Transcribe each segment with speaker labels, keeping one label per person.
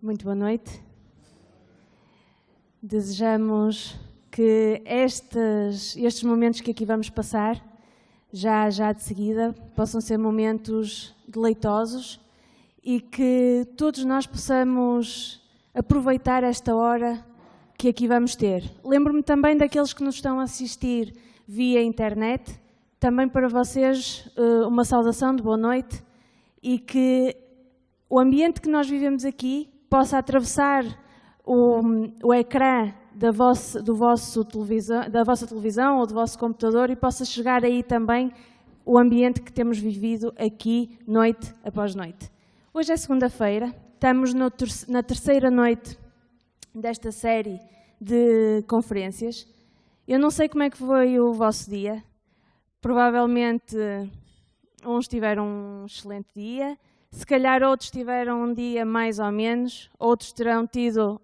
Speaker 1: Muito boa noite. Desejamos que estes momentos que aqui vamos passar, já de seguida, possam ser momentos deleitosos e que todos nós possamos aproveitar esta hora que aqui vamos ter. Lembro-me também daqueles que nos estão a assistir via internet, também para vocês uma saudação de boa noite e que o ambiente que nós vivemos aqui possa atravessar o ecrã da vossa televisão ou do vosso computador e possa chegar aí também o ambiente que temos vivido aqui, noite após noite. Hoje é segunda-feira, estamos na terceira noite desta série de conferências. Eu não sei como é que foi o vosso dia. Provavelmente uns tiveram um excelente dia, se calhar outros tiveram um dia mais ou menos, outros terão tido,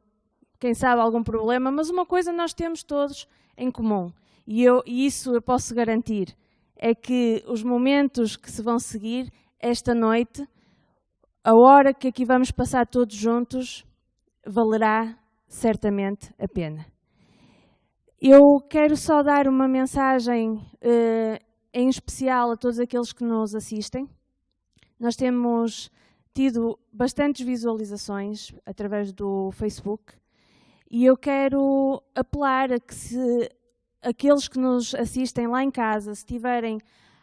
Speaker 1: quem sabe, algum problema, mas uma coisa nós temos todos em comum, e isso eu posso garantir, é que os momentos que se vão seguir esta noite, a hora que aqui vamos passar todos juntos, valerá certamente a pena. Eu quero só dar uma mensagem em especial a todos aqueles que nos assistem. Nós temos tido bastantes visualizações através do Facebook e eu quero apelar a que se aqueles que nos assistem lá em casa, se tiverem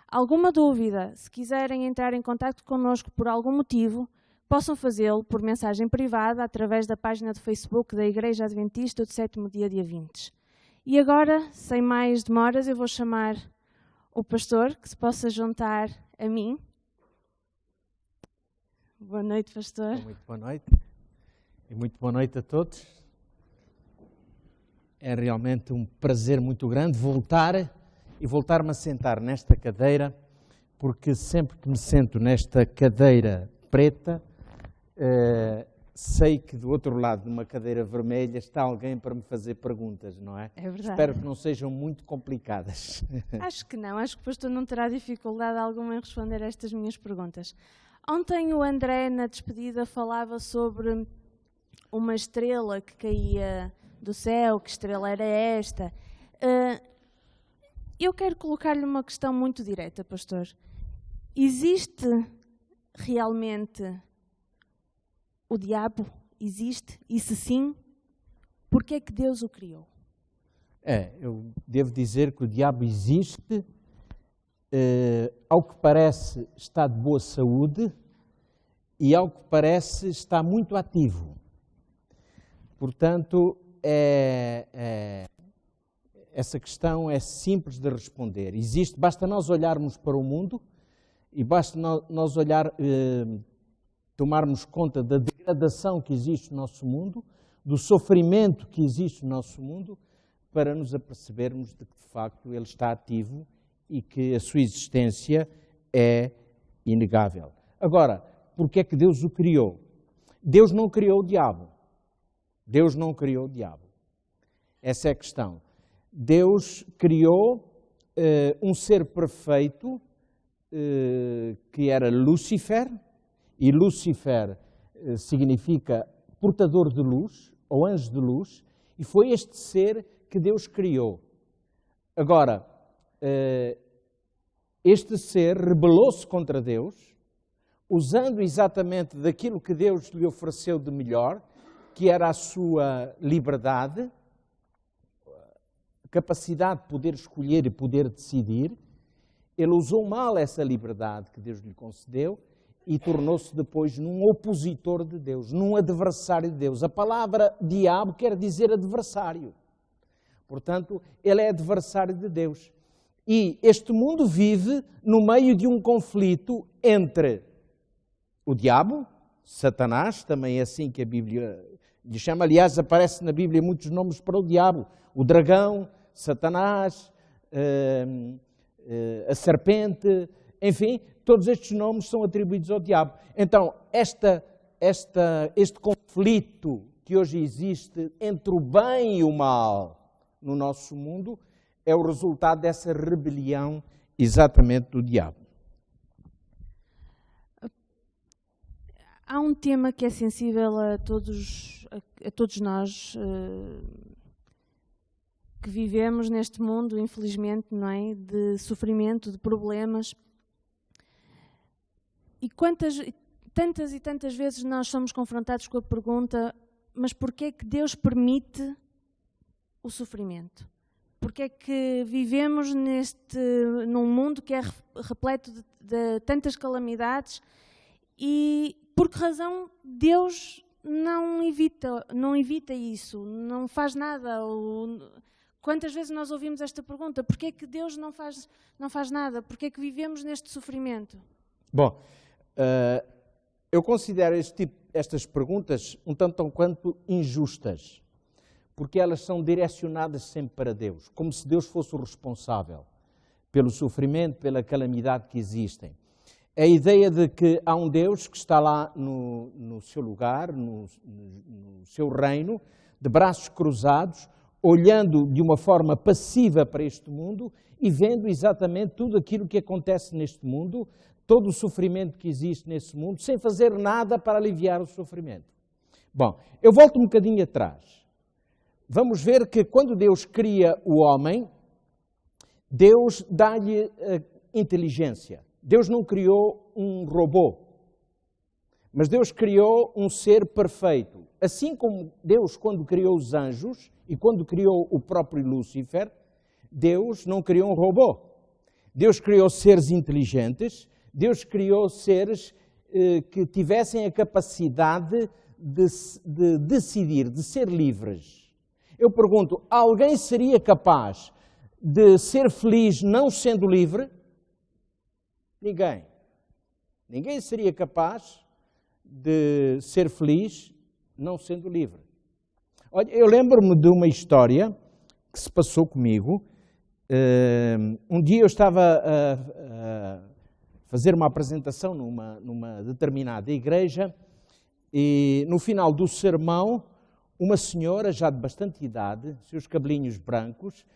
Speaker 1: alguma dúvida, se quiserem entrar em contato connosco por algum motivo, possam fazê-lo por mensagem privada através da página do Facebook da Igreja Adventista do Sétimo Dia, dia 20. E agora, sem mais demoras, eu vou chamar o pastor que se possa juntar a mim. Boa noite, pastor.
Speaker 2: Muito boa noite. E muito boa noite a todos. É realmente um prazer muito grande voltar-me a sentar nesta cadeira, porque sempre que me sento nesta cadeira preta, sei que do outro lado de uma cadeira vermelha está alguém para me fazer perguntas, não é?
Speaker 1: É verdade.
Speaker 2: Espero que não sejam muito complicadas.
Speaker 1: Acho que não, acho que o pastor não terá dificuldade alguma em responder a estas minhas perguntas. Ontem o André, na despedida, falava sobre uma estrela que caía do céu, que estrela era esta. Eu quero colocar-lhe uma questão muito direta, pastor. Existe realmente o diabo? Existe? E se sim, por que é que Deus o criou?
Speaker 2: Eu devo dizer que o diabo existe. Ao que parece está de boa saúde e ao que parece está muito ativo. Portanto, essa questão é simples de responder. Basta nós olharmos para o mundo e basta nós tomarmos conta da degradação que existe no nosso mundo, do sofrimento que existe no nosso mundo, para nos apercebermos de que, de facto, ele está ativo e que a sua existência é inegável. Agora, por que é que Deus o criou? Deus não criou o diabo. Deus não criou o diabo. Essa é a questão. Deus criou um ser perfeito que era Lúcifer, e Lúcifer significa portador de luz, ou anjo de luz, e foi este ser que Deus criou. Agora, este ser rebelou-se contra Deus, usando exatamente daquilo que Deus lhe ofereceu de melhor, que era a sua liberdade, capacidade de poder escolher e poder decidir. Ele usou mal essa liberdade que Deus lhe concedeu e tornou-se depois num opositor de Deus, num adversário de Deus. A palavra diabo quer dizer adversário. Portanto, ele é adversário de Deus. E este mundo vive no meio de um conflito entre o diabo, Satanás, também é assim que a Bíblia lhe chama. Aliás, aparece na Bíblia muitos nomes para o diabo. O dragão, Satanás, a serpente, enfim, todos estes nomes são atribuídos ao diabo. Então, este conflito que hoje existe entre o bem e o mal no nosso mundo é o resultado dessa rebelião exatamente do diabo.
Speaker 1: há um tema que é sensível a todos nós que vivemos neste mundo, infelizmente, não é? De sofrimento, de problemas. E tantas e tantas vezes nós somos confrontados com a pergunta: mas porquê é que Deus permite o sofrimento? Porquê é que vivemos num mundo que é repleto de tantas calamidades e por que razão Deus não evita isso, não faz nada? Quantas vezes nós ouvimos esta pergunta? Porquê é que Deus não faz nada? Porquê é que vivemos neste sofrimento?
Speaker 2: Bom, eu considero estas perguntas um tanto ou quanto injustas, porque elas são direcionadas sempre para Deus, como se Deus fosse o responsável pelo sofrimento, pela calamidade que existem. A ideia de que há um Deus que está lá no seu lugar, no seu reino, de braços cruzados, olhando de uma forma passiva para este mundo e vendo exatamente tudo aquilo que acontece neste mundo, todo o sofrimento que existe nesse mundo, sem fazer nada para aliviar o sofrimento. Bom, eu volto um bocadinho atrás. Vamos ver que quando Deus cria o homem, Deus dá-lhe inteligência. Deus não criou um robô, mas Deus criou um ser perfeito. Assim como Deus, quando criou os anjos e quando criou o próprio Lúcifer, Deus não criou um robô. Deus criou seres inteligentes, Deus criou seres que tivessem a capacidade de decidir, de ser livres. Eu pergunto, alguém seria capaz de ser feliz não sendo livre? Ninguém. Ninguém seria capaz de ser feliz não sendo livre. Olha, eu lembro-me de uma que se passou comigo. Um dia eu estava a fazer uma apresentação numa determinada igreja e no final do sermão, uma senhora já de bastante idade, seus cabelinhos brancos,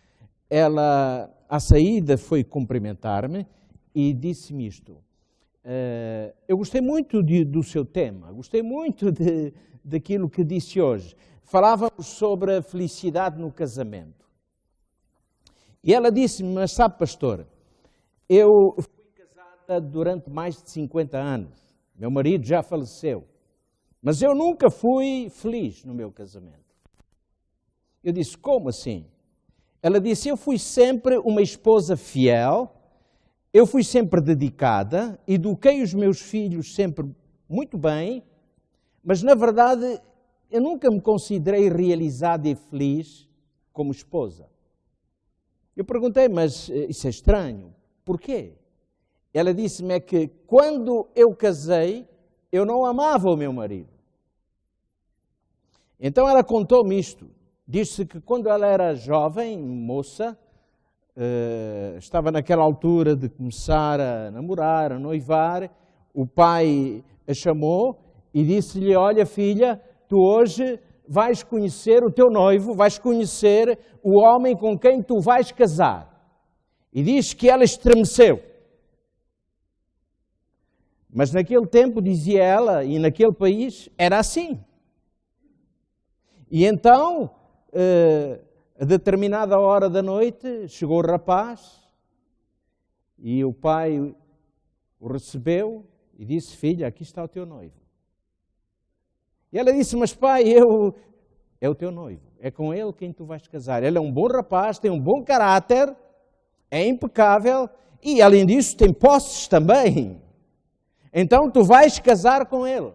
Speaker 2: ela à saída foi cumprimentar-me e disse-me isto: eu gostei muito do seu tema, gostei muito daquilo que disse hoje. Falávamos sobre a felicidade no casamento. E ela disse-me, mas sabe, pastor, eu fui casada durante mais de 50 anos, meu marido já faleceu, mas eu nunca fui feliz no meu casamento. Eu disse, como assim? Ela disse, eu fui sempre uma esposa fiel, eu fui sempre dedicada, eduquei os meus filhos sempre muito bem, mas na verdade eu nunca me considerei realizada e feliz como esposa. Eu perguntei, mas isso é estranho, porquê? Ela disse-me que quando eu casei, eu não amava o meu marido. Então ela contou-me isto. Disse que quando ela era jovem, moça, estava naquela altura de começar a namorar, a noivar, o pai a chamou e disse-lhe, olha filha, tu hoje vais conhecer o teu noivo, vais conhecer o homem com quem tu vais casar. E diz que ela estremeceu. Mas naquele tempo, dizia ela, e naquele país, era assim. E então, a determinada hora da noite, chegou o rapaz e o pai o recebeu e disse, filha, aqui está o teu noivo. E ela disse, mas pai, é o teu noivo, é com ele quem tu vais casar. Ele é um bom rapaz, tem um bom caráter, é impecável e, além disso, tem posses também. Então, tu vais casar com ele.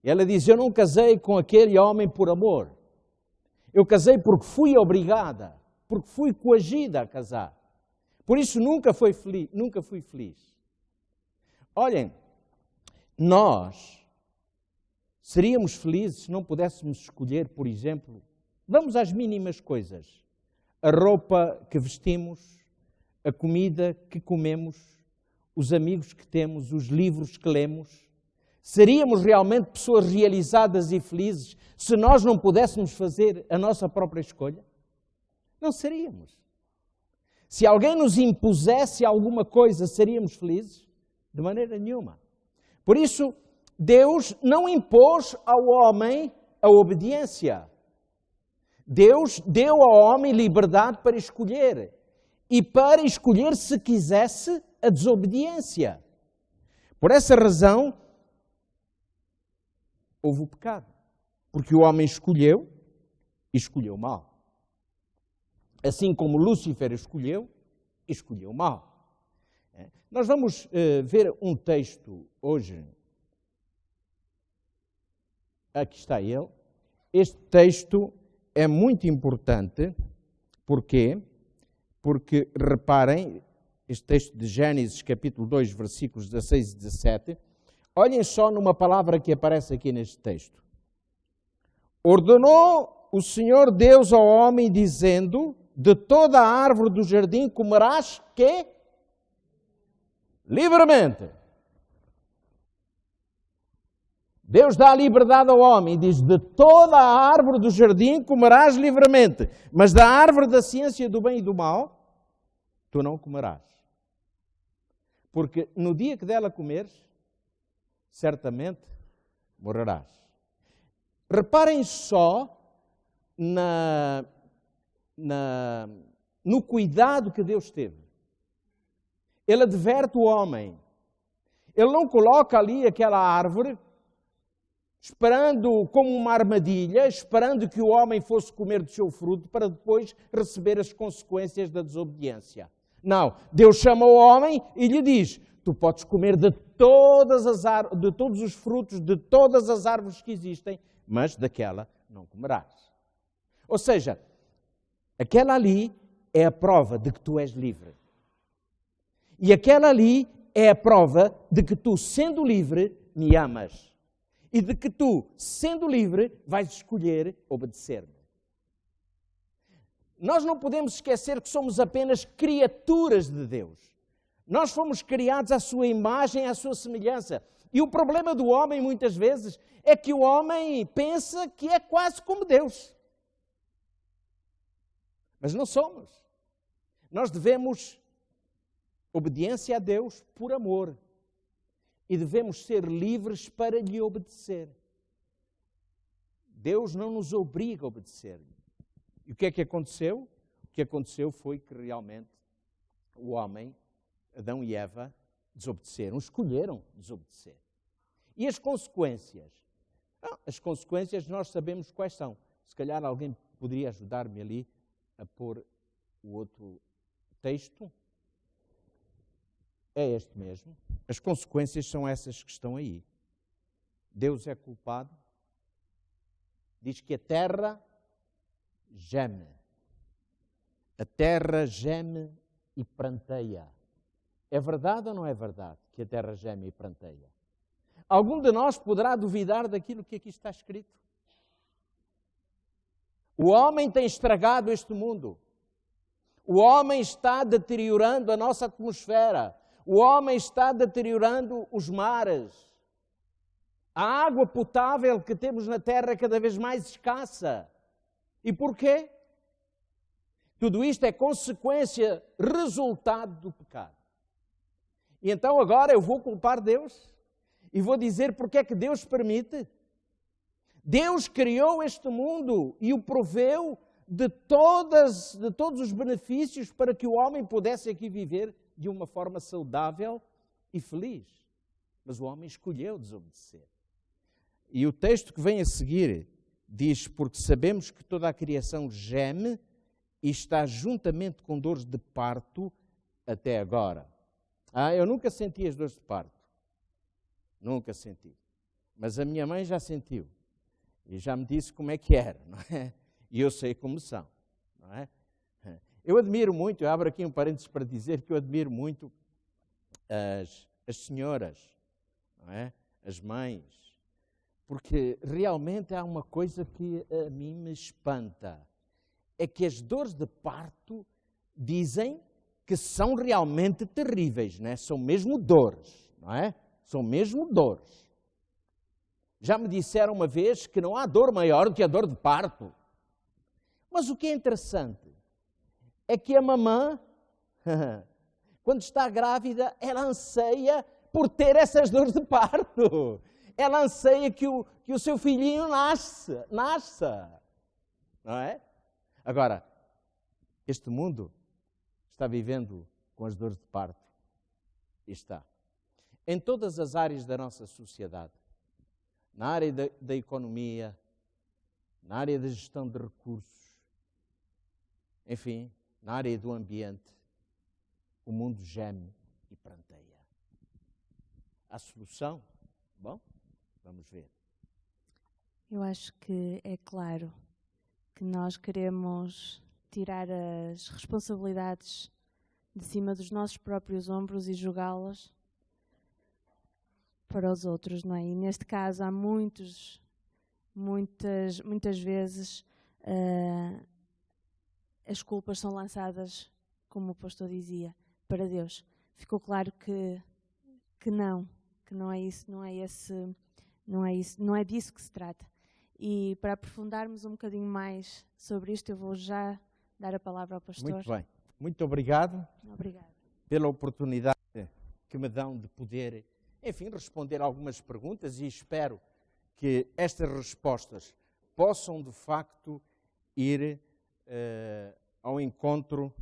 Speaker 2: E ela diz, eu não casei com aquele homem por amor. Eu casei porque fui obrigada, porque fui coagida a casar. Por isso, nunca fui feliz. Olhem, nós seríamos felizes se não pudéssemos escolher, por exemplo, vamos às mínimas coisas, a roupa que vestimos, a comida que comemos, os amigos que temos, os livros que lemos. Seríamos realmente pessoas realizadas e felizes se nós não pudéssemos fazer a nossa própria escolha? Não seríamos. Se alguém nos impusesse alguma coisa, seríamos felizes? De maneira nenhuma. Por isso, Deus não impôs ao homem a obediência. Deus deu ao homem liberdade para escolher. E para escolher, se quisesse, a desobediência. Por essa razão, houve o pecado. Porque o homem escolheu e escolheu mal. Assim como Lúcifer escolheu mal. Nós vamos ver um texto hoje. Aqui está ele. Este texto é muito importante. Porquê? Porque, reparem, este texto de Gênesis, capítulo 2, versículos 16 e 17, olhem só numa palavra que aparece aqui neste texto. Ordenou o Senhor Deus ao homem, dizendo, de toda a árvore do jardim comerás, quê? Livremente. Deus dá a liberdade ao homem e diz, de toda a árvore do jardim comerás livremente, mas da árvore da ciência do bem e do mal, tu não comerás. Porque no dia que dela comeres, certamente morrerás. Reparem só no cuidado que Deus teve. Ele adverte o homem. Ele não coloca ali aquela árvore esperando como uma armadilha, esperando que o homem fosse comer do seu fruto para depois receber as consequências da desobediência. Não, Deus chama o homem e lhe diz, tu podes comer de todos os frutos, de todas as árvores que existem, mas daquela não comerás. Ou seja, aquela ali é a prova de que tu és livre. E aquela ali é a prova de que tu, sendo livre, me amas. E de que tu, sendo livre, vais escolher obedecer-me. Nós não podemos esquecer que somos apenas criaturas de Deus. Nós fomos criados à sua imagem, à sua semelhança. E o problema do homem, muitas vezes, é que o homem pensa que é quase como Deus. Mas não somos. Nós devemos obediência a Deus por amor. E devemos ser livres para lhe obedecer. Deus não nos obriga a obedecer. E o que é que aconteceu? O que aconteceu foi que realmente o homem, Adão e Eva, desobedeceram, escolheram desobedecer. E as consequências? As consequências nós sabemos quais são. Se calhar alguém poderia ajudar-me ali a pôr o outro texto. É este mesmo. As consequências são essas que estão aí. Deus é culpado. Diz que a terra geme. A terra geme e pranteia. É verdade ou não é verdade que a terra geme e pranteia? Algum de nós poderá duvidar daquilo que aqui está escrito? O homem tem estragado este mundo. O homem está deteriorando a nossa atmosfera. O homem está deteriorando os mares. A água potável que temos na terra é cada vez mais escassa. E porquê? Tudo isto é consequência, resultado do pecado. E então agora eu vou culpar Deus e vou dizer porque é que Deus permite. Deus criou este mundo e o proveu de todos os benefícios para que o homem pudesse aqui viver de uma forma saudável e feliz. Mas o homem escolheu desobedecer. E o texto que vem a seguir diz, porque sabemos que toda a criação geme e está juntamente com dores de parto até agora. Eu nunca senti as dores de parto. Nunca senti. Mas a minha mãe já sentiu. E já me disse como é que era, não é? E eu sei como são, não é? Eu admiro muito, eu abro aqui um parênteses para dizer que eu admiro muito as senhoras, não é? As mães, porque realmente há uma coisa que a mim me espanta, é que as dores de parto dizem que são realmente terríveis, não é? São mesmo dores, não é? São mesmo dores. Já me disseram uma vez que não há dor maior do que a dor de parto. Mas o que é interessante é que a mamã, quando está grávida, ela anseia por ter essas dores de parto. Ela anseia que o seu filhinho nasça, não é? Agora, este mundo está vivendo com as dores de parto. Está. Em todas as áreas da nossa sociedade, na área da economia, na área da gestão de recursos, enfim, na área do ambiente, o mundo geme e pranteia. A solução? Bom, vamos ver.
Speaker 1: Eu acho que é claro que nós queremos tirar as responsabilidades de cima dos nossos próprios ombros e jogá-las para os outros, não é? E neste caso há muitas vezes as culpas são lançadas, como o pastor dizia, para Deus. Ficou claro que não é isso, não é disso que se trata. E para aprofundarmos um bocadinho mais sobre isto, eu vou já dar a palavra ao pastor.
Speaker 2: Muito bem. Muito obrigado.
Speaker 1: Obrigada.
Speaker 2: Pela oportunidade que me dão de poder, enfim, responder algumas perguntas e espero que estas respostas possam, de facto, ir ao encontro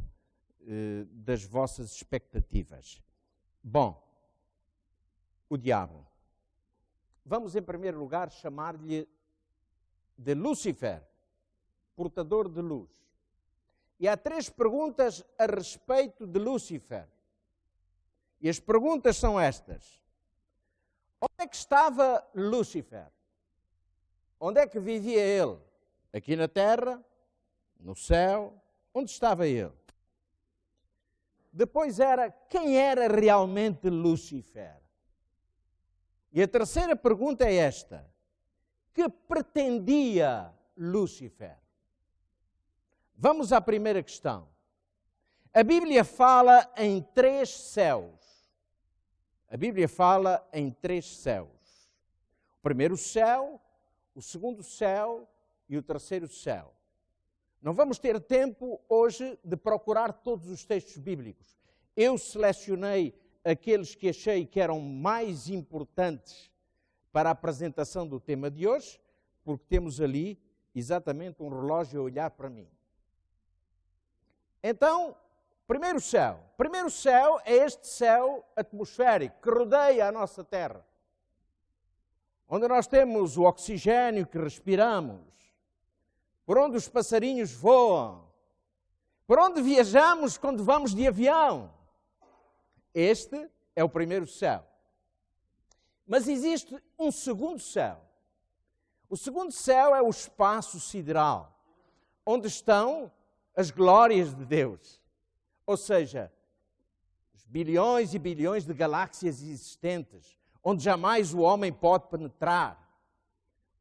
Speaker 2: das vossas expectativas. Bom, o diabo. Vamos, em primeiro lugar, chamar-lhe de Lúcifer, portador de luz. E há 3 perguntas a respeito de Lúcifer. E as perguntas são estas. Onde é que estava Lúcifer? Onde é que vivia ele? Aqui na terra? No céu? Onde estava ele? Depois quem era realmente Lúcifer? E a terceira pergunta é esta. Que pretendia Lúcifer? Vamos à primeira questão. A Bíblia fala em 3 céus. A Bíblia fala em 3 céus. O primeiro céu, o segundo céu e o terceiro céu. Não vamos ter tempo hoje de procurar todos os textos bíblicos. Eu selecionei aqueles que achei que eram mais importantes para a apresentação do tema de hoje, porque temos ali exatamente um relógio a olhar para mim. Então, primeiro céu. Primeiro céu é este céu atmosférico que rodeia a nossa Terra, onde nós temos o oxigênio que respiramos, por onde os passarinhos voam, por onde viajamos quando vamos de avião. Este é o primeiro céu. Mas existe um segundo céu. O segundo céu é o espaço sideral, onde estão as glórias de Deus. Ou seja, os bilhões e bilhões de galáxias existentes, onde jamais o homem pode penetrar.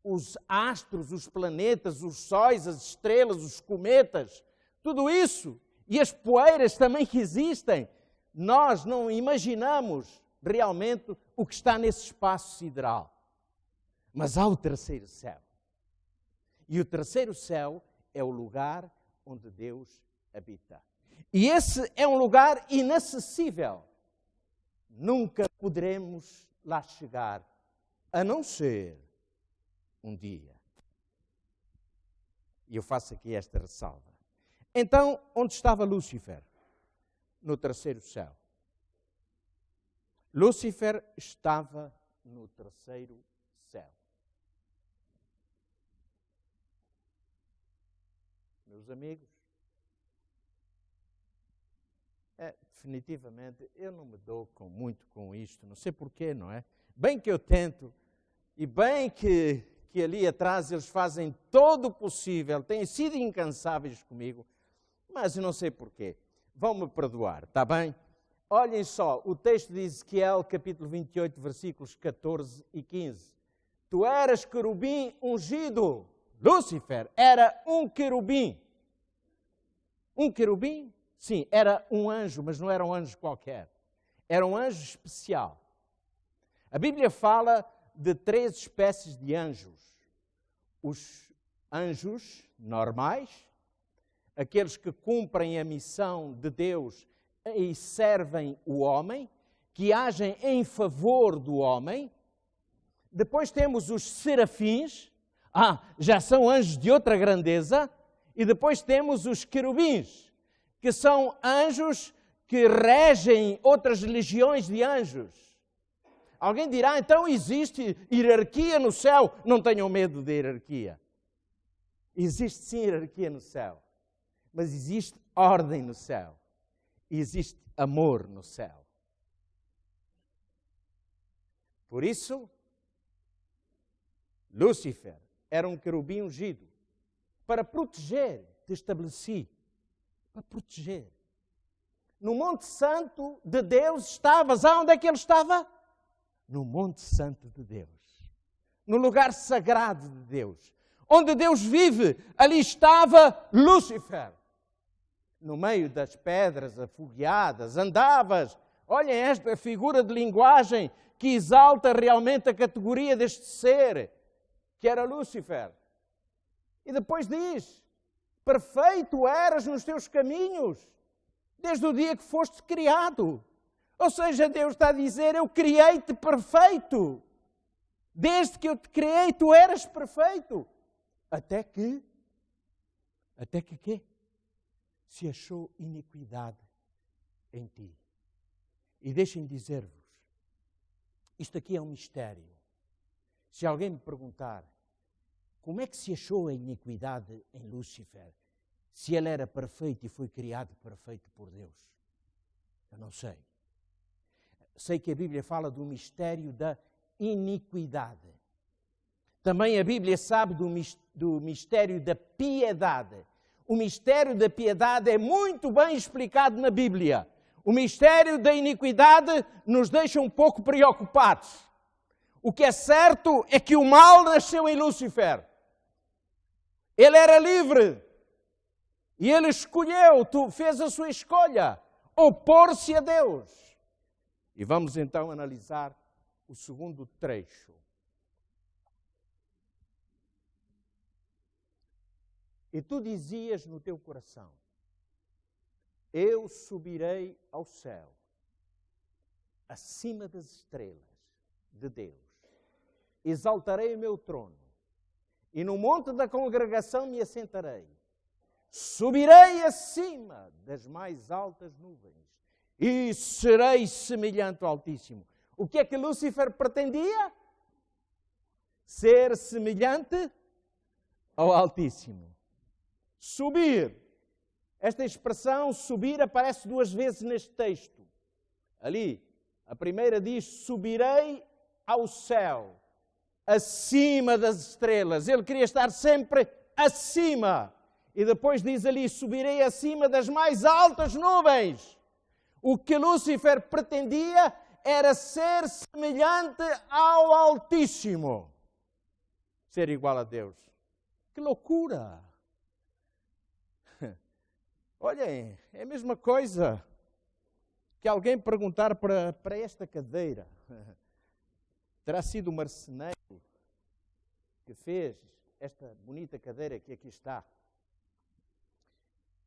Speaker 2: Os astros, os planetas, os sóis, as estrelas, os cometas, tudo isso, e as poeiras também que existem, nós não imaginamos realmente o que está nesse espaço sideral. Mas há o terceiro céu. E o terceiro céu é o lugar onde Deus habita. E esse é um lugar inacessível. Nunca poderemos lá chegar, a não ser um dia. E eu faço aqui esta ressalva. Então, onde estava Lúcifer? No terceiro céu. Lúcifer estava no terceiro céu. Meus amigos, definitivamente, eu não me dou muito com isto, não sei porquê, não é? Bem que eu tento, e bem que ali atrás eles fazem todo o possível, têm sido incansáveis comigo, mas eu não sei porquê. Vão-me perdoar, está bem? Olhem só, o texto de Ezequiel, capítulo 28, versículos 14 e 15. Tu eras querubim ungido. Lúcifer era um querubim. Um querubim? Sim, era um anjo, mas não era um anjo qualquer. Era um anjo especial. A Bíblia fala de 3 espécies de anjos. Os anjos normais, aqueles que cumprem a missão de Deus e servem o homem, que agem em favor do homem. Depois temos os serafins, já são anjos de outra grandeza, e depois temos os querubins, que são anjos que regem outras legiões de anjos. Alguém dirá, então existe hierarquia no céu? Não tenham medo de hierarquia. Existe sim hierarquia no céu, mas existe ordem no céu. E existe amor no céu. Por isso, Lúcifer era um querubim ungido para proteger, te estabeleci, para proteger. No Monte Santo de Deus estavas. Aonde é que ele estava? No Monte Santo de Deus. No lugar sagrado de Deus. Onde Deus vive, ali estava Lúcifer. No meio das pedras afogueadas, andavas. Olhem esta figura de linguagem que exalta realmente a categoria deste ser, que era Lúcifer. E depois diz, perfeito eras nos teus caminhos, desde o dia que foste criado. Ou seja, Deus está a dizer, eu criei-te perfeito. Desde que eu te criei, tu eras perfeito. Até que quê? Se achou iniquidade em ti. E deixem dizer-vos, isto aqui é um mistério. Se alguém me perguntar, como é que se achou a iniquidade em Lúcifer, se ele era perfeito e foi criado perfeito por Deus? Eu não sei. Sei que a Bíblia fala do mistério da iniquidade. Também a Bíblia sabe do mistério da piedade. O mistério da piedade é muito bem explicado na Bíblia. O mistério da iniquidade nos deixa um pouco preocupados. O que é certo é que o mal nasceu em Lúcifer. Ele era livre. E ele escolheu, fez a sua escolha, opor-se a Deus. E vamos então analisar o segundo trecho. E tu dizias no teu coração, eu subirei ao céu, acima das estrelas de Deus. Exaltarei o meu trono, e no monte da congregação me assentarei. Subirei acima das mais altas nuvens, e serei semelhante ao Altíssimo. O que é que Lúcifer pretendia? Ser semelhante ao Altíssimo. Subir. Esta expressão, subir, aparece 2 vezes neste texto. Ali, a primeira diz, subirei ao céu, acima das estrelas. Ele queria estar sempre acima. E depois diz ali, subirei acima das mais altas nuvens. O que Lúcifer pretendia era ser semelhante ao Altíssimo. Ser igual a Deus. Que loucura! Olhem, é a mesma coisa que alguém perguntar para esta cadeira. Terá sido o marceneiro que fez esta bonita cadeira que aqui está.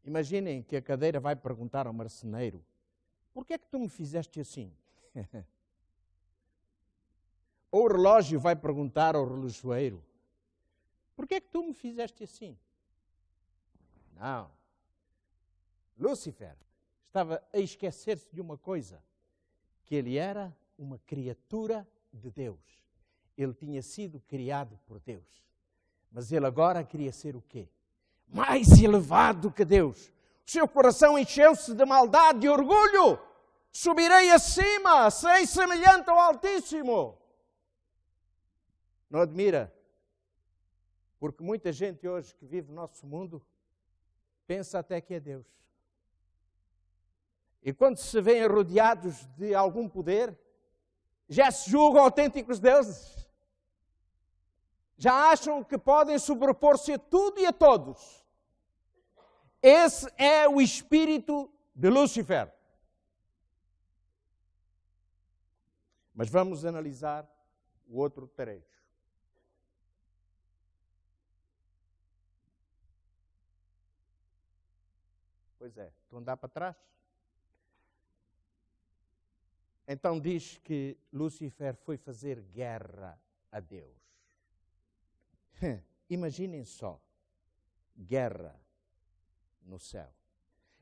Speaker 2: Imaginem que a cadeira vai perguntar ao marceneiro, por que é que tu me fizeste assim? Ou o relógio vai perguntar ao relojoeiro, por que é que tu me fizeste assim? Não. Lúcifer estava a esquecer-se de uma coisa, que ele era uma criatura de Deus. Ele tinha sido criado por Deus. Mas ele agora queria ser o quê? Mais elevado que Deus. O seu coração encheu-se de maldade e orgulho. Subirei acima, serei semelhante ao Altíssimo. Não admira? Porque muita gente hoje que vive no nosso mundo pensa até que é Deus. E quando se veem rodeados de algum poder, já se julgam autênticos deuses. Já acham que podem sobrepor-se a tudo e a todos. Esse é o espírito de Lúcifer. Mas vamos analisar o outro trecho. Pois é, estou a andar para trás. Então diz que Lúcifer foi fazer guerra a Deus. Imaginem só, guerra no céu.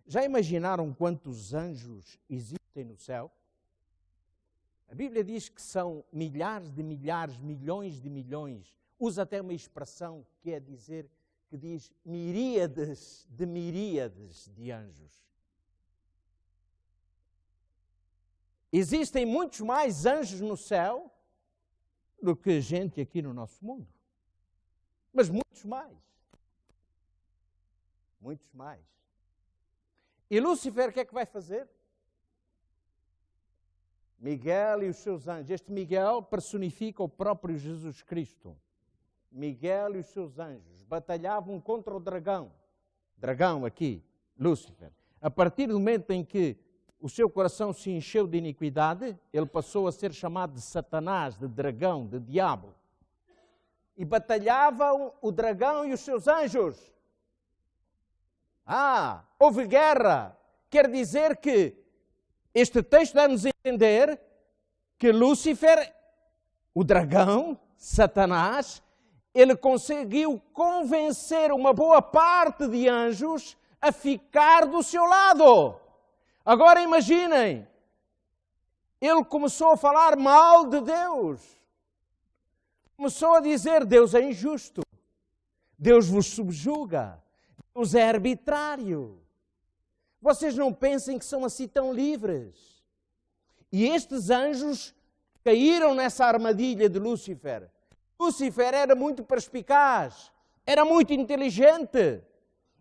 Speaker 2: Já imaginaram quantos anjos existem no céu? A Bíblia diz que são milhares de milhares, milhões de milhões. Usa até uma expressão que diz miríades de anjos. Existem muitos mais anjos no céu do que gente aqui no nosso mundo. Mas muitos mais. Muitos mais. E Lúcifer o que é que vai fazer? Miguel e os seus anjos. Este Miguel personifica o próprio Jesus Cristo. Miguel e os seus anjos batalhavam contra o dragão. Dragão aqui, Lúcifer. A partir do momento em que o seu coração se encheu de iniquidade, ele passou a ser chamado de Satanás, de dragão, de diabo. E batalhavam o dragão e os seus anjos. Houve guerra. Quer dizer que este texto dá-nos a entender que Lúcifer, o dragão, Satanás, ele conseguiu convencer uma boa parte de anjos a ficar do seu lado. Agora imaginem, ele começou a falar mal de Deus. Começou a dizer, Deus é injusto, Deus vos subjuga, Deus é arbitrário. Vocês não pensem que são assim tão livres. E estes anjos caíram nessa armadilha de Lúcifer. Lúcifer era muito perspicaz, era muito inteligente.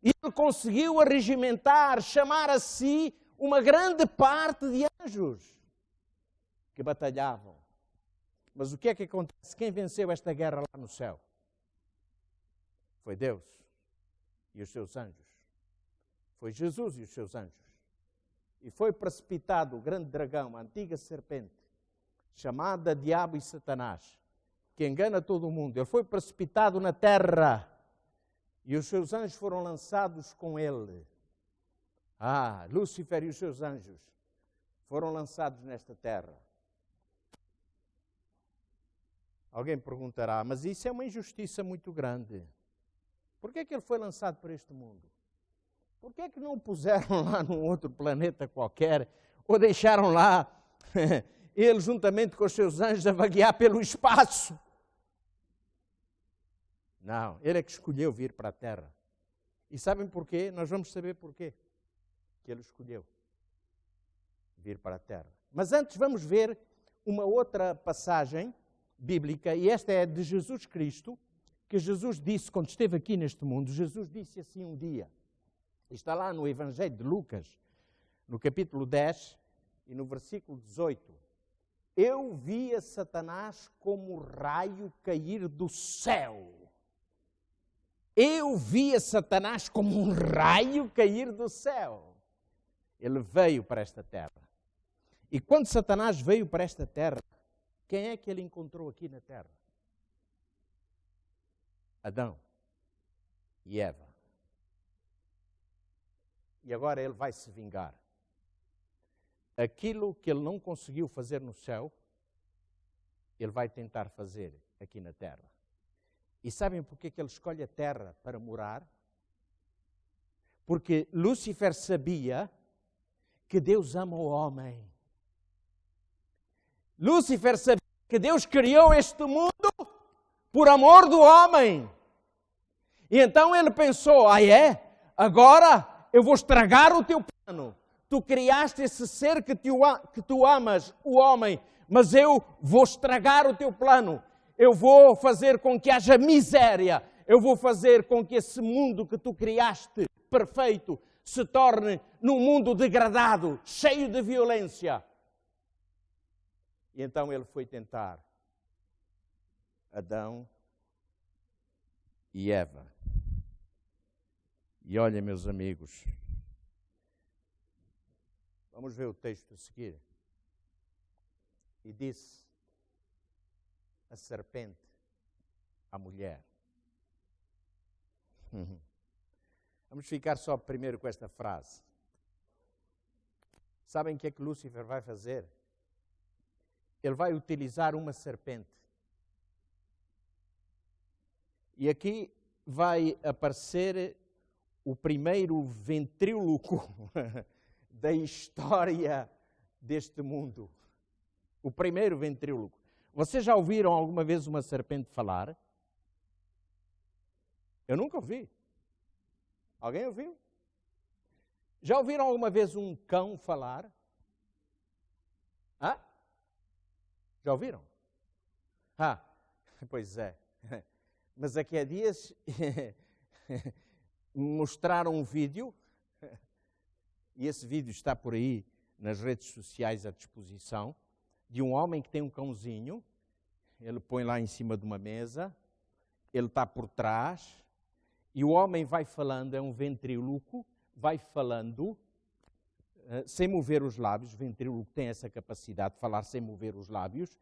Speaker 2: E ele conseguiu arregimentar, chamar a si uma grande parte de anjos que batalhavam. Mas o que é que acontece? Quem venceu esta guerra lá no céu? Foi Deus e os seus anjos. Foi Jesus e os seus anjos. E foi precipitado o grande dragão, a antiga serpente, chamada Diabo e Satanás, que engana todo o mundo. Ele foi precipitado na terra e os seus anjos foram lançados com ele. Lúcifer e os seus anjos foram lançados nesta terra. Alguém perguntará, mas isso é uma injustiça muito grande. Por que é que ele foi lançado para este mundo? Por que é que não o puseram lá num outro planeta qualquer, ou deixaram lá ele juntamente com os seus anjos a vaguear pelo espaço? Não, ele é que escolheu vir para a Terra. E sabem porquê? Nós vamos saber porquê que ele escolheu vir para a Terra. Mas antes vamos ver uma outra passagem bíblica, e esta é de Jesus Cristo, que Jesus disse quando esteve aqui neste mundo. Jesus disse assim um dia, está lá no Evangelho de Lucas, no capítulo 10 e no versículo 18. Eu via Satanás como raio cair do céu. Eu via Satanás como um raio cair do céu. Ele veio para esta terra. E quando Satanás veio para esta terra, quem é que ele encontrou aqui na terra? Adão e Eva. E agora ele vai se vingar. Aquilo que ele não conseguiu fazer no céu, ele vai tentar fazer aqui na terra. E sabem porquê que ele escolhe a terra para morar? Porque Lúcifer sabia que Deus ama o homem. Lúcifer sabia que Deus criou este mundo por amor do homem. E então ele pensou, agora eu vou estragar o teu plano. Tu criaste esse ser que tu amas, o homem, mas eu vou estragar o teu plano. Eu vou fazer com que haja miséria. Eu vou fazer com que esse mundo que tu criaste, perfeito, se torne num mundo degradado, cheio de violência. E então ele foi tentar Adão e Eva. E olha, meus amigos, vamos ver o texto a seguir. E disse a serpente à mulher. Vamos ficar só primeiro com esta frase. Sabem o que é que Lúcifer vai fazer? Ele vai utilizar uma serpente E aqui vai aparecer o primeiro ventríloco da história deste mundo. O primeiro ventríloco. Vocês já ouviram alguma vez uma serpente falar? Eu nunca ouvi. Alguém ouviu? Já ouviram alguma vez um cão falar? Hã? Já ouviram? Ah, pois é. Mas aqui há dias mostraram um vídeo, e esse vídeo está por aí nas redes sociais à disposição, de um homem que tem um cãozinho, ele põe lá em cima de uma mesa, ele está por trás, e o homem vai falando, é um ventríloco, vai falando, sem mover os lábios, o ventríloco tem essa capacidade de falar sem mover os lábios,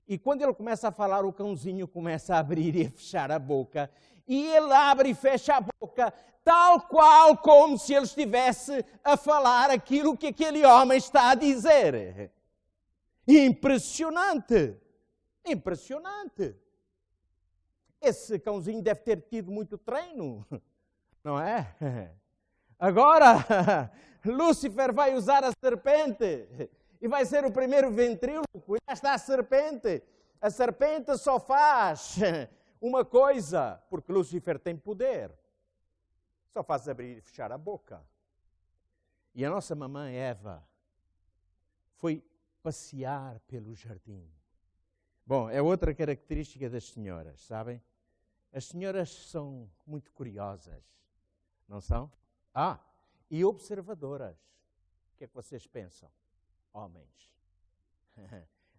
Speaker 2: e quando ele começa a falar, o cãozinho começa a abrir e a fechar a boca, e ele abre e fecha a boca, tal qual como se ele estivesse a falar aquilo que aquele homem está a dizer. Impressionante! Impressionante! Esse cãozinho deve ter tido muito treino, não é? Agora, Lúcifer vai usar a serpente e vai ser o primeiro ventríloco. E lá está a serpente. A serpente só faz uma coisa, porque Lúcifer tem poder. Só faz abrir e fechar a boca. E a nossa mamãe Eva foi passear pelo jardim. Bom, é outra característica das senhoras, sabem? As senhoras são muito curiosas, não são? E observadoras. O que é que vocês pensam, homens?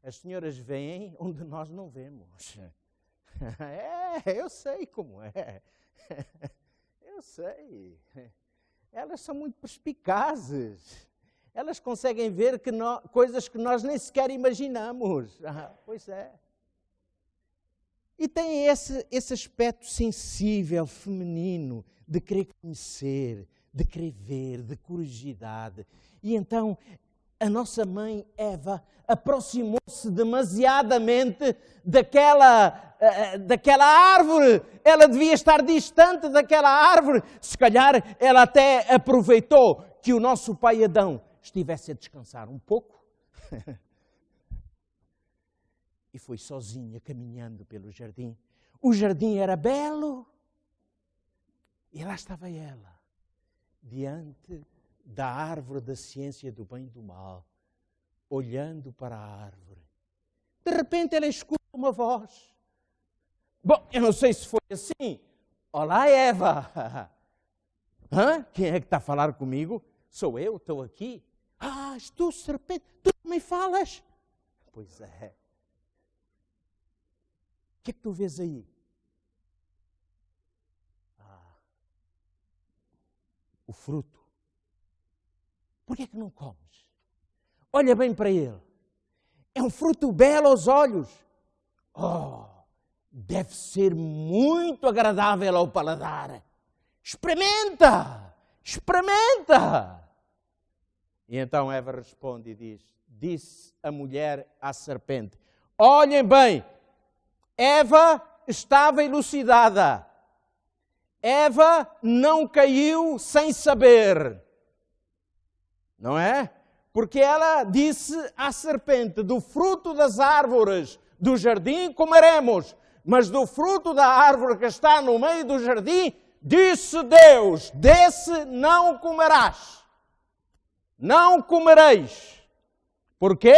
Speaker 2: As senhoras veem onde nós não vemos. Eu sei como é. Eu sei. Elas são muito perspicazes. Elas conseguem ver coisas que nós nem sequer imaginamos. Pois é. E tem esse aspecto sensível, feminino, de querer conhecer, de querer ver, de curiosidade. E então, a nossa mãe Eva aproximou-se demasiadamente daquela árvore. Ela devia estar distante daquela árvore. Se calhar, ela até aproveitou que o nosso pai Adão estivesse a descansar um pouco. E foi sozinha caminhando pelo jardim. O jardim era belo. E lá estava ela, diante da árvore da ciência do bem e do mal, olhando para a árvore. De repente ela escuta uma voz. Bom, eu não sei se foi assim. Olá, Eva. Quem é que está a falar comigo? Sou eu, estou aqui. És tu, serpente, tu também falas? Pois é. O que é que tu vês aí? O fruto. Por que é que não comes? Olha bem para ele. É um fruto belo aos olhos. Deve ser muito agradável ao paladar. Experimenta! Experimenta! E então Eva responde e diz, disse a mulher à serpente, olhem bem, Eva estava elucidada. Eva não caiu sem saber. Não é? Porque ela disse à serpente, do fruto das árvores do jardim comeremos, mas do fruto da árvore que está no meio do jardim, disse Deus, desse não comerás. Não comereis. Porquê?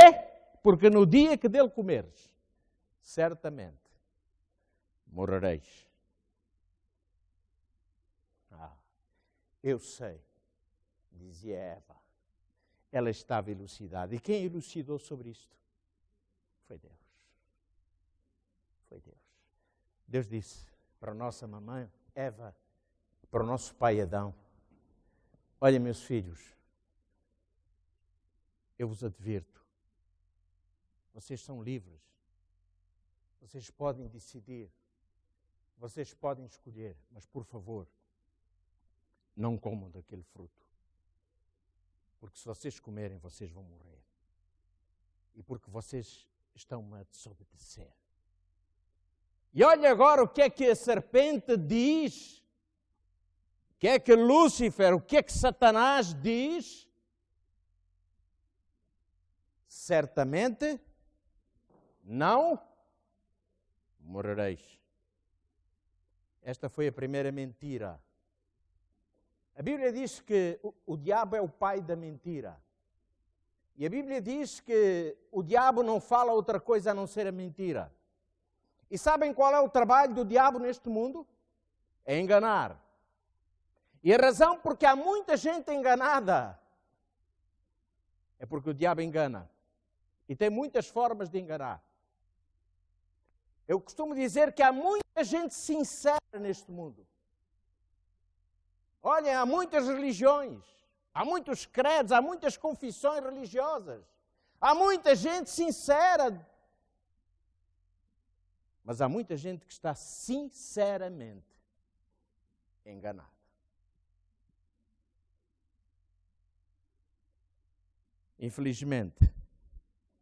Speaker 2: Porque no dia que dele comeres, certamente morrereis. Eu sei, dizia Eva. Ela estava elucidada. E quem elucidou sobre isto? Foi Deus. Foi Deus. Deus disse para a nossa mamãe Eva, para o nosso pai Adão, olha, meus filhos, eu vos advirto, vocês são livres, vocês podem decidir, vocês podem escolher, mas por favor, não comam daquele fruto. Porque se vocês comerem, vocês vão morrer. E porque vocês estão a desobedecer. E olha agora o que é que a serpente diz. O que é que Lúcifer, o que é que Satanás diz? Certamente não morrereis. Esta foi a primeira mentira. A Bíblia diz que o diabo é o pai da mentira. E a Bíblia diz que o diabo não fala outra coisa a não ser a mentira. E sabem qual é o trabalho do diabo neste mundo? É enganar. E a razão porque há muita gente enganada é porque o diabo engana. E tem muitas formas de enganar. Eu costumo dizer que há muita gente sincera neste mundo. Olhem, há muitas religiões, há muitos credos, há muitas confissões religiosas. Há muita gente sincera. Mas há muita gente que está sinceramente enganada. Infelizmente,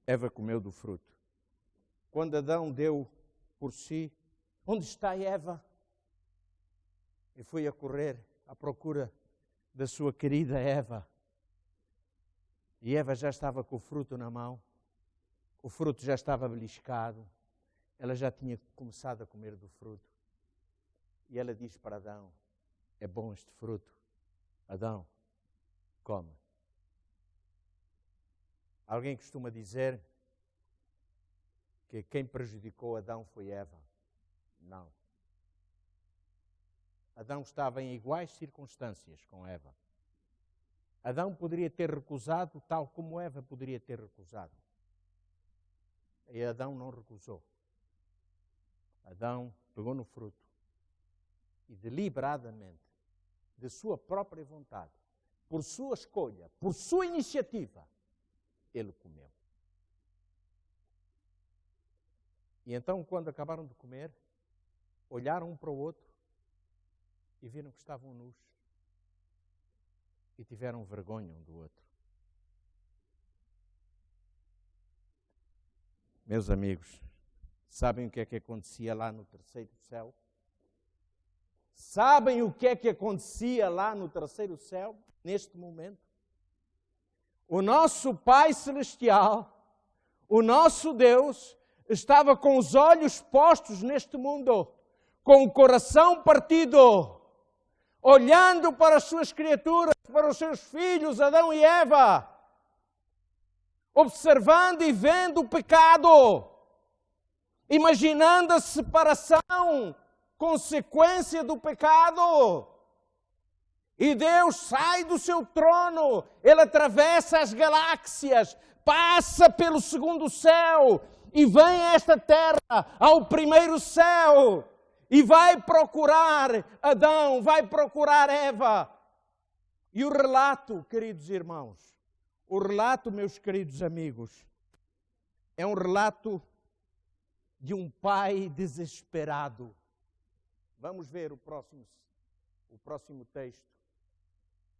Speaker 2: Eva comeu do fruto. Quando Adão deu por si, onde está Eva? E foi a correr à procura da sua querida Eva. E Eva já estava com o fruto na mão, o fruto já estava beliscado, ela já tinha começado a comer do fruto. E ela diz para Adão, é bom este fruto, Adão, come. Alguém costuma dizer que quem prejudicou Adão foi Eva. Não. Adão estava em iguais circunstâncias com Eva. Adão poderia ter recusado, tal como Eva poderia ter recusado. E Adão não recusou. Adão pegou no fruto e deliberadamente, de sua própria vontade, por sua escolha, por sua iniciativa, ele comeu. E então, quando acabaram de comer, olharam um para o outro e viram que estavam nus. E tiveram vergonha um do outro. Meus amigos, sabem o que é que acontecia lá no terceiro céu? Sabem o que é que acontecia lá no terceiro céu, neste momento? O nosso Pai Celestial, o nosso Deus, estava com os olhos postos neste mundo, com o coração partido, olhando para as suas criaturas, para os seus filhos, Adão e Eva, observando e vendo o pecado, imaginando a separação, consequência do pecado. E Deus sai do seu trono, Ele atravessa as galáxias, passa pelo segundo céu e vem a esta terra, ao primeiro céu, e vai procurar Adão, vai procurar Eva. E o relato, queridos irmãos, o relato, meus queridos amigos, é um relato de um pai desesperado. Vamos ver o próximo texto.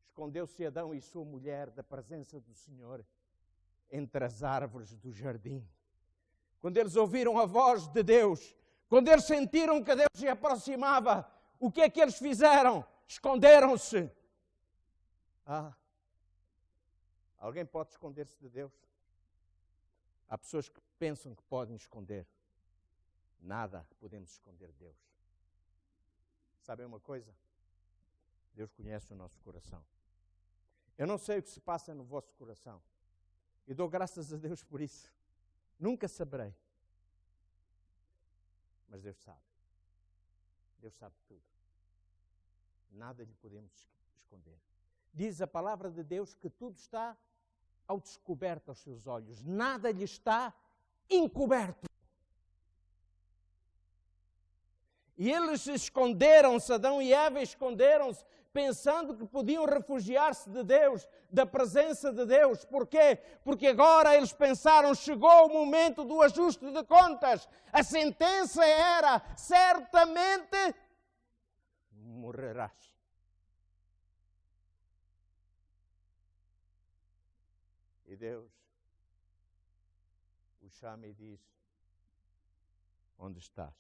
Speaker 2: Escondeu-se Adão e sua mulher da presença do Senhor entre as árvores do jardim. Quando eles ouviram a voz de Deus, quando eles sentiram que Deus se aproximava, o que é que eles fizeram? Esconderam-se. Alguém pode esconder-se de Deus? Há pessoas que pensam que podem esconder. Nada podemos esconder de Deus. Sabem uma coisa? Deus conhece o nosso coração. Eu não sei o que se passa no vosso coração. E dou graças a Deus por isso. Nunca saberei. Mas Deus sabe. Deus sabe tudo. Nada lhe podemos esconder. Diz a palavra de Deus que tudo está ao descoberto aos seus olhos. Nada lhe está encoberto. E eles esconderam-se, Adão e Eva esconderam-se, pensando que podiam refugiar-se de Deus, da presença de Deus. Porquê? Porque agora eles pensaram, chegou o momento do ajuste de contas. A sentença era, certamente morrerás. E Deus o chama e diz, onde estás?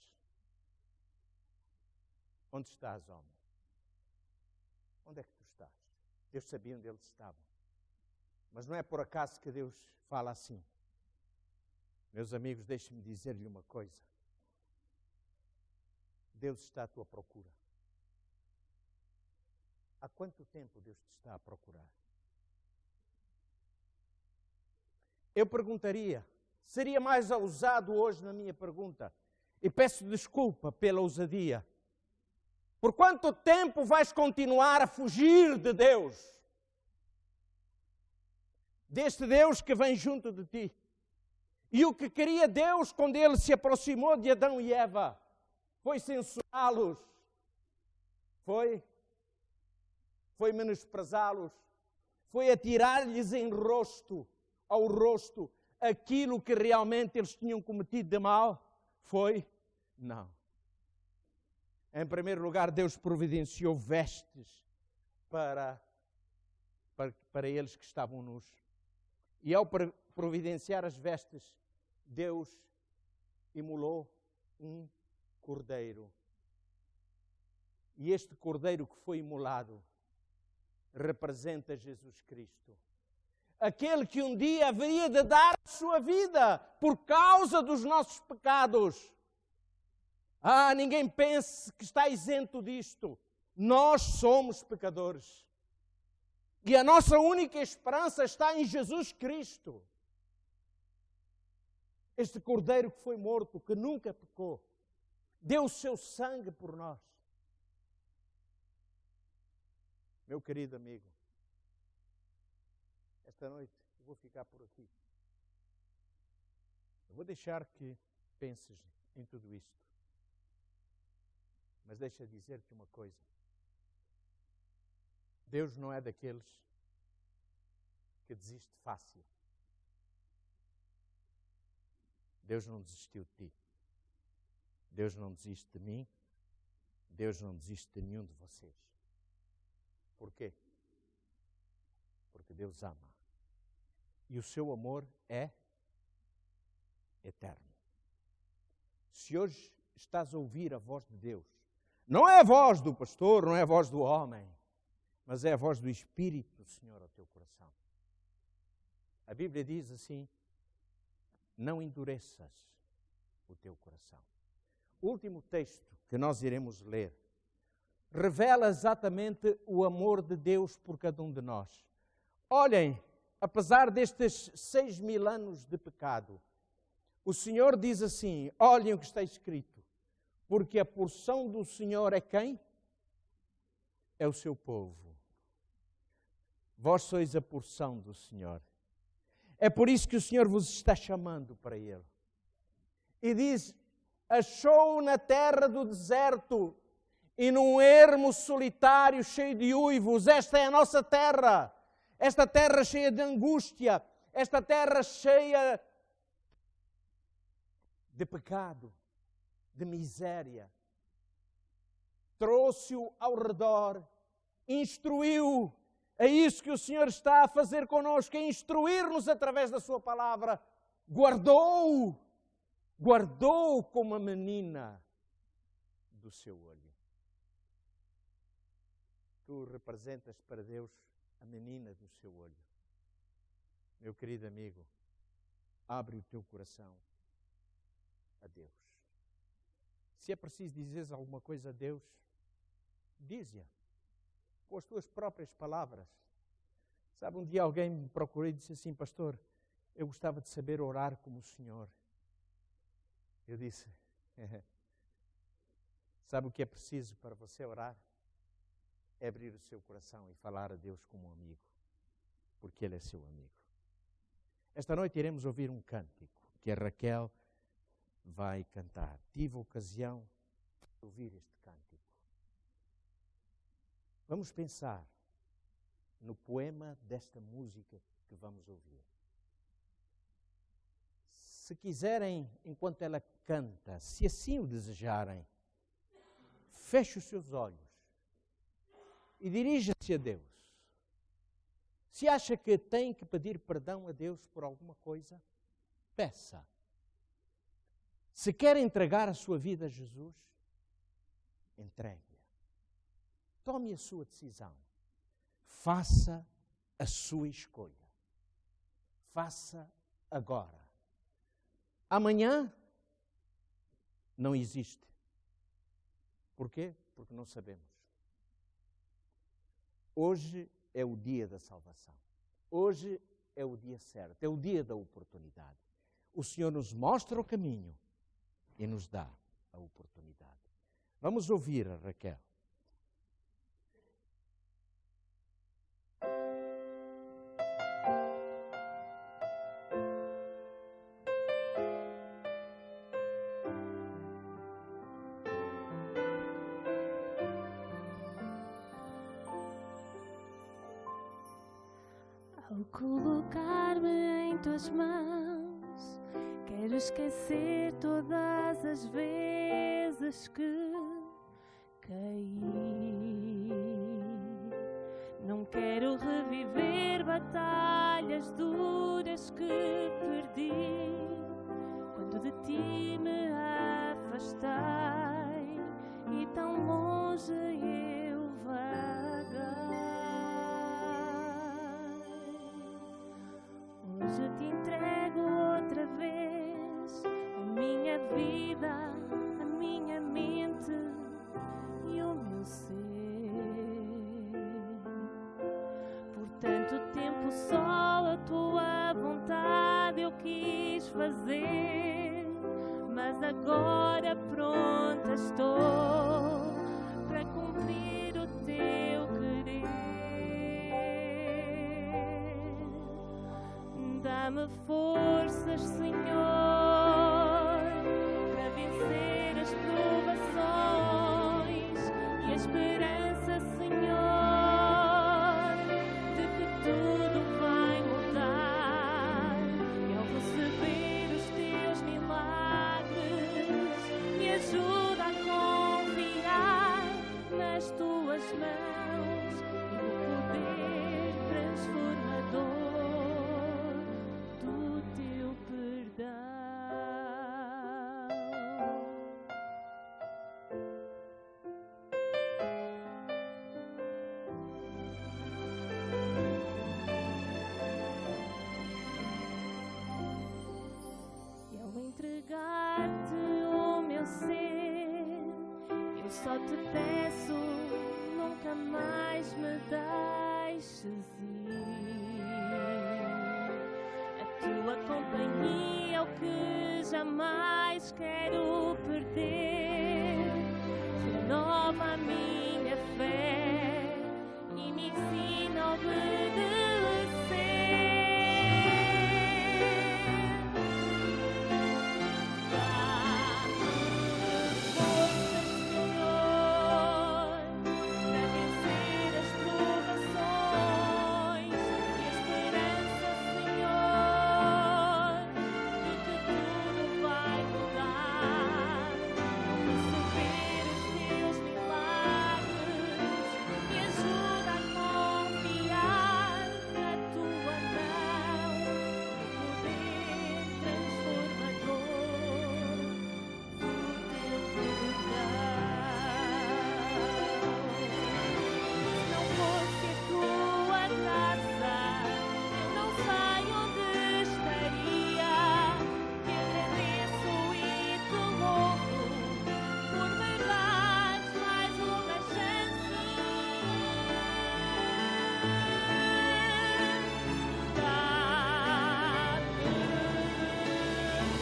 Speaker 2: Onde estás, homem? Onde é que tu estás? Deus sabia onde eles estavam. Mas não é por acaso que Deus fala assim. Meus amigos, deixem-me dizer-lhe uma coisa. Deus está à tua procura. Há quanto tempo Deus te está a procurar? Eu perguntaria, seria mais ousado hoje na minha pergunta, e peço desculpa pela ousadia. Por quanto tempo vais continuar a fugir de Deus? Deste Deus que vem junto de ti. E o que queria Deus quando Ele se aproximou de Adão e Eva? Foi censurá-los. Foi menosprezá-los. Foi atirar-lhes ao rosto, aquilo que realmente eles tinham cometido de mal. Foi? Não. Em primeiro lugar, Deus providenciou vestes para eles que estavam nus. E ao providenciar as vestes, Deus imolou um cordeiro. E este cordeiro que foi imolado representa Jesus Cristo. Aquele que um dia haveria de dar a sua vida por causa dos nossos pecados. Ninguém pense que está isento disto. Nós somos pecadores. E a nossa única esperança está em Jesus Cristo. Este cordeiro que foi morto, que nunca pecou, deu o seu sangue por nós. Meu querido amigo, esta noite eu vou ficar por aqui. Eu vou deixar que penses em tudo isto. Mas deixa dizer-te uma coisa. Deus não é daqueles que desiste fácil. Deus não desistiu de ti. Deus não desiste de mim. Deus não desiste de nenhum de vocês. Por quê? Porque Deus ama. E o seu amor é eterno. Se hoje estás a ouvir a voz de Deus, não é a voz do pastor, não é a voz do homem, mas é a voz do Espírito do Senhor ao teu coração. A Bíblia diz assim, não endureças o teu coração. O último texto que nós iremos ler revela exatamente o amor de Deus por cada um de nós. Olhem, apesar destes 6.000 anos de pecado, o Senhor diz assim, olhem o que está escrito, porque a porção do Senhor é quem? É o seu povo. Vós sois a porção do Senhor. É por isso que o Senhor vos está chamando para Ele. E diz, achou na terra do deserto e num ermo solitário cheio de uivos. Esta é a nossa terra. Esta terra cheia de angústia. Esta terra cheia de pecado, de miséria. Trouxe-o ao redor, instruiu. É isso que o Senhor está a fazer connosco, é instruir-nos através da sua palavra. Guardou como a menina do seu olho. Tu representas para Deus a menina do seu olho. Meu querido amigo, abre o teu coração a Deus. Se é preciso dizeres alguma coisa a Deus, dize-a com as tuas próprias palavras. Sabe, um dia alguém me procurou e disse assim, pastor, eu gostava de saber orar como o Senhor. Eu disse, sabe o que é preciso para você orar? É abrir o seu coração e falar a Deus como um amigo, porque Ele é seu amigo. Esta noite iremos ouvir um cântico que a Raquel vai cantar. Tive a ocasião de ouvir este cântico. Vamos pensar no poema desta música que vamos ouvir. Se quiserem, enquanto ela canta, se assim o desejarem, feche os seus olhos e dirija-se a Deus. Se acha que tem que pedir perdão a Deus por alguma coisa, peça. Se quer entregar a sua vida a Jesus, entregue-a. tome a sua decisão. Faça a sua escolha. Faça agora. Amanhã não existe. Porquê? Porque não sabemos. Hoje é o dia da salvação. Hoje é o dia certo, é o dia da oportunidade. O Senhor nos mostra o caminho e nos dá a oportunidade. Vamos ouvir a Raquel.
Speaker 1: Ao colocar-me em tuas mãos, quero esquecer todas as vezes que caí. Não quero reviver batalhas duras que perdi quando de ti me afastei e tão longe eu vaguei. Hoje te entrego outra vez a minha vida, a minha mente e o meu ser. Por tanto tempo só a tua vontade eu quis fazer, mas agora pronta estou para cumprir o teu querer. Dá-me forças, Senhor, para vencer as provações e a esperança, Senhor, de que tudo vai mudar. E ao receber os teus milagres, me ajuda a confiar nas tuas mãos e no poder transformador do teu perdão. E ao entregar-te o meu ser, eu só te peço, nunca mais me deixes ir. A tua companhia é o que jamais quero perder. Renova a minha fé e me ensina a obedecer. Dá-me forças, Senhor, para vencer as provações e a esperança, Senhor, de que tudo vai mudar. Ao receber os teus milagres, me ajuda a confiar na tua mão, no poder transformador do teu perdão. Se não fosse a tua graça, eu não sei onde estaria. Te agradeço e te louvo por me dares mais uma chance. Dá-me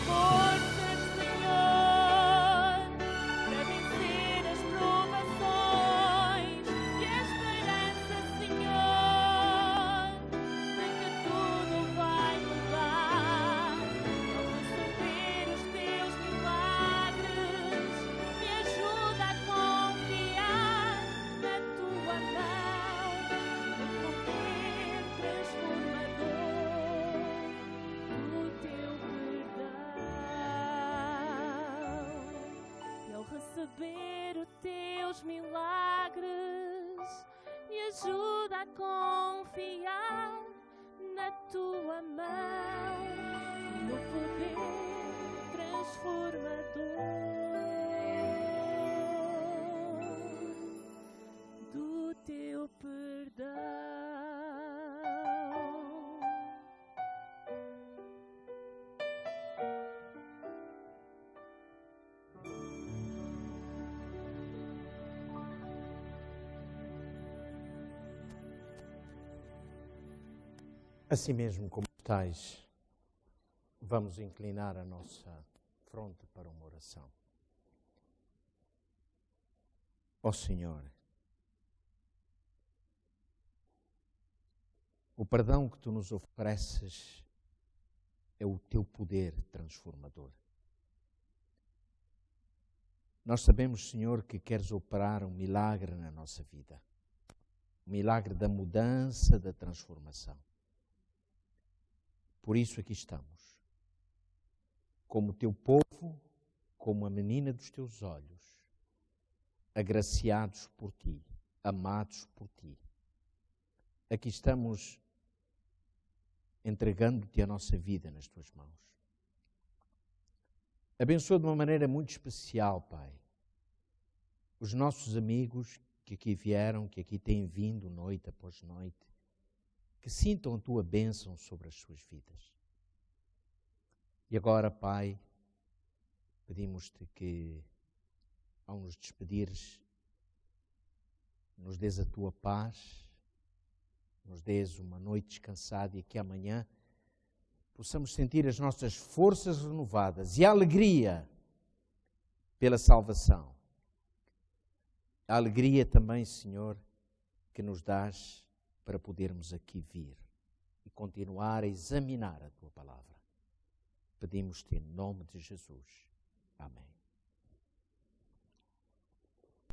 Speaker 1: forças, Senhor, para vencer as provações e a esperança, Senhor, de que tudo vai mudar. Ao receber os teus milagres, me ajuda a confiar na tua mão e no poder transformador do teu perdão. E ao receber os teus milagres, me ajuda a confiar na tua mão e no poder transformador do
Speaker 2: Assim mesmo como estais, vamos inclinar a nossa fronte para uma oração. Ó Senhor, o perdão que Tu nos ofereces é o Teu poder transformador. Nós sabemos, Senhor, que queres operar um milagre na nossa vida. O milagre da mudança, da transformação. Por isso aqui estamos. Como Teu povo, como a menina dos Teus olhos, agraciados por Ti, amados por Ti. Aqui estamos entregando-Te a nossa vida nas Tuas mãos. Abençoa de uma maneira muito especial, Pai, os nossos amigos que aqui vieram, que aqui têm vindo noite após noite, que sintam a Tua bênção sobre as suas vidas. E agora, Pai, pedimos-Te que, ao nos despedires, nos dês a Tua paz, nos dês uma noite descansada e que amanhã possamos sentir as nossas forças renovadas e a alegria pela salvação. A alegria também, Senhor, que nos dás para podermos aqui vir e continuar a examinar a Tua palavra. Pedimos-te em nome de Jesus. Amém.